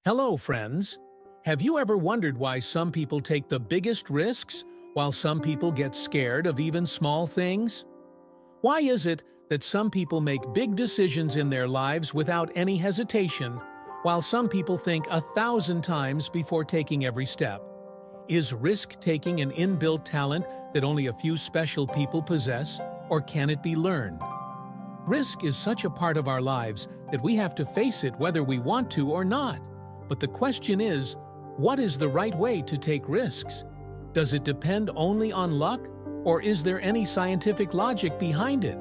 Hello, friends. Have you ever wondered why some people take the biggest risks while some people get scared of even small things? Why is it that some people make big decisions in their lives without any hesitation, while some people think 1,000 times before taking every step? Is risk-taking an inbuilt talent that only a few special people possess, or can it be learned? Risk is such a part of our lives that we have to face it whether we want to or not. But the question is, what is the right way to take risks? Does it depend only on luck, or is there any scientific logic behind it?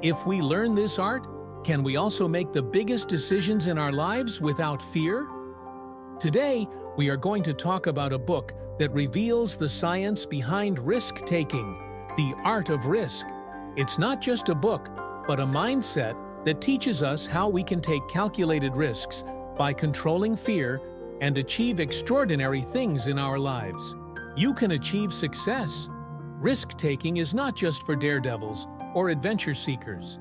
If we learn this art, can we also make the biggest decisions in our lives without fear? Today, we are going to talk about a book that reveals the science behind risk-taking, The Art of Risk. It's not just a book, but a mindset that teaches us how we can take calculated risks by controlling fear and achieve extraordinary things in our lives. You can achieve success. Risk-taking is not just for daredevils or adventure seekers.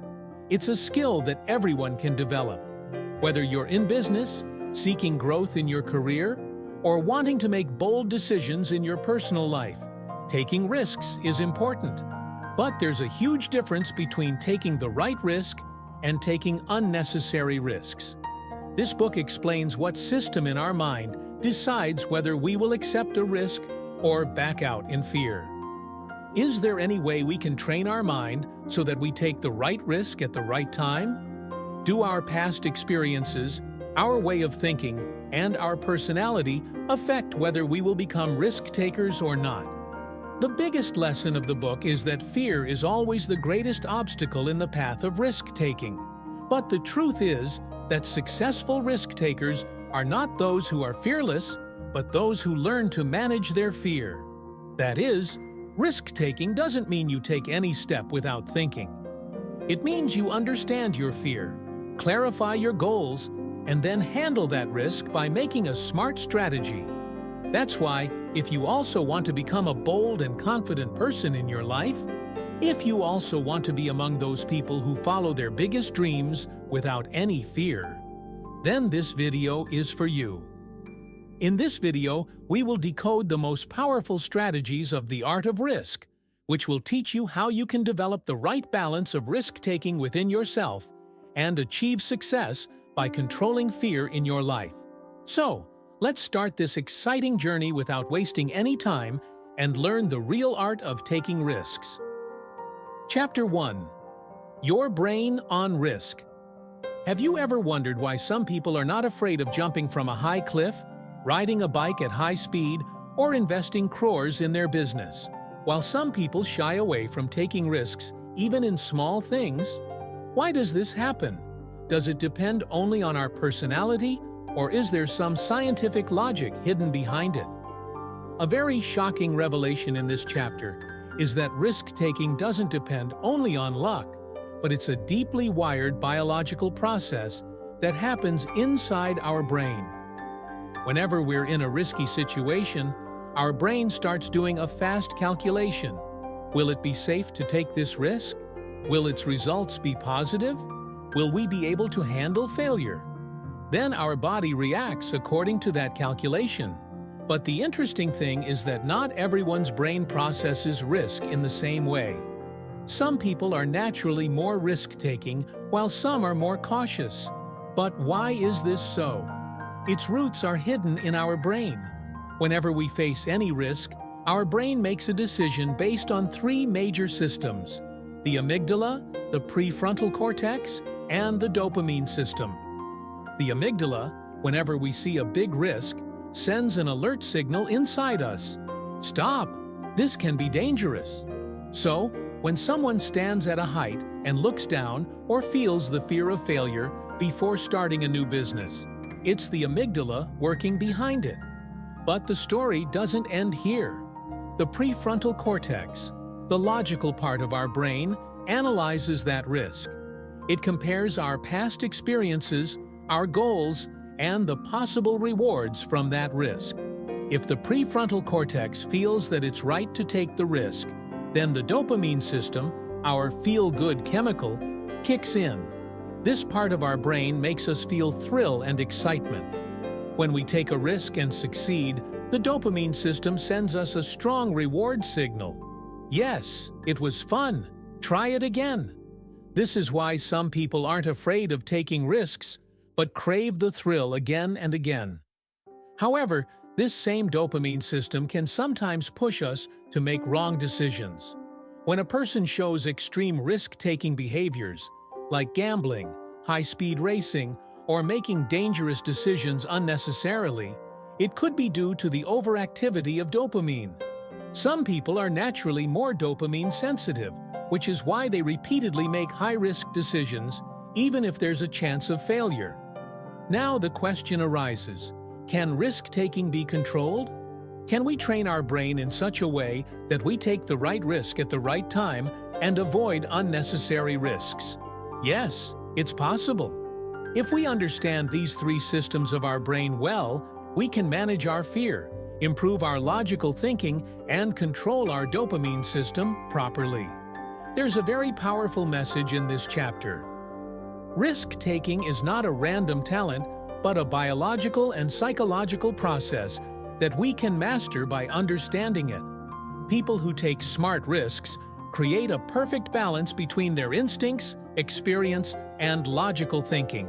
It's a skill that everyone can develop. Whether you're in business, seeking growth in your career, or wanting to make bold decisions in your personal life, taking risks is important. But there's a huge difference between taking the right risk and taking unnecessary risks. This book explains what system in our mind decides whether we will accept a risk or back out in fear. Is there any way we can train our mind so that we take the right risk at the right time? Do our past experiences, our way of thinking, and our personality affect whether we will become risk-takers or not? The biggest lesson of the book is that fear is always the greatest obstacle in the path of risk-taking. But the truth is that successful risk-takers are not those who are fearless, but those who learn to manage their fear. That is, risk-taking doesn't mean you take any step without thinking. It means you understand your fear, clarify your goals, and then handle that risk by making a smart strategy. That's why, if you also want to become a bold and confident person in your life, if you also want to be among those people who follow their biggest dreams without any fear, then this video is for you. In this video, we will decode the most powerful strategies of the art of risk, which will teach you how you can develop the right balance of risk-taking within yourself and achieve success by controlling fear in your life. So, let's start this exciting journey without wasting any time and learn the real art of taking risks. Chapter 1. Your Brain on Risk. Have you ever wondered why some people are not afraid of jumping from a high cliff, riding a bike at high speed, or investing crores in their business, while some people shy away from taking risks even in small things? Why does this happen? Does it depend only on our personality, or is there some scientific logic hidden behind it? A very shocking revelation in this chapter is that risk-taking doesn't depend only on luck, but it's a deeply wired biological process that happens inside our brain. Whenever we're in a risky situation, our brain starts doing a fast calculation. Will it be safe to take this risk? Will its results be positive? Will we be able to handle failure? Then our body reacts according to that calculation. But the interesting thing is that not everyone's brain processes risk in the same way. Some people are naturally more risk-taking, while some are more cautious. But why is this so? Its roots are hidden in our brain. Whenever we face any risk, our brain makes a decision based on three major systems: the amygdala, the prefrontal cortex, and the dopamine system. The amygdala, whenever we see a big risk, sends an alert signal inside us. Stop! This can be dangerous. So, when someone stands at a height and looks down or feels the fear of failure before starting a new business, it's the amygdala working behind it. But the story doesn't end here. The prefrontal cortex, the logical part of our brain, analyzes that risk. It compares our past experiences, our goals, and the possible rewards from that risk. If the prefrontal cortex feels that it's right to take the risk, then the dopamine system, our feel-good chemical, kicks in. This part of our brain makes us feel thrill and excitement. When we take a risk and succeed, the dopamine system sends us a strong reward signal. Yes, it was fun. Try it again. This is why some people aren't afraid of taking risks, but crave the thrill again and again. However, this same dopamine system can sometimes push us to make wrong decisions. When a person shows extreme risk-taking behaviors, like gambling, high-speed racing, or making dangerous decisions unnecessarily, it could be due to the overactivity of dopamine. Some people are naturally more dopamine sensitive, which is why they repeatedly make high-risk decisions, even if there's a chance of failure. Now the question arises, can risk-taking be controlled? Can we train our brain in such a way that we take the right risk at the right time and avoid unnecessary risks? Yes, it's possible. If we understand these three systems of our brain well, we can manage our fear, improve our logical thinking, and control our dopamine system properly. There's a very powerful message in this chapter. Risk-taking is not a random talent, but a biological and psychological process that we can master by understanding it. People who take smart risks create a perfect balance between their instincts, experience, and logical thinking.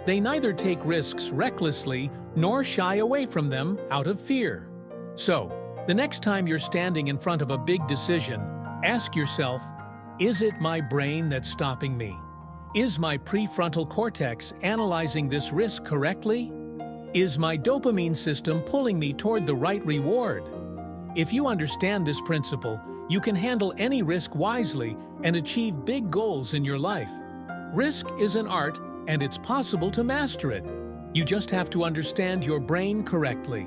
They neither take risks recklessly nor shy away from them out of fear. So, the next time you're standing in front of a big decision, ask yourself, is it my brain that's stopping me? Is my prefrontal cortex analyzing this risk correctly? Is my dopamine system pulling me toward the right reward? If you understand this principle, you can handle any risk wisely and achieve big goals in your life. Risk is an art, and it's possible to master it. You just have to understand your brain correctly.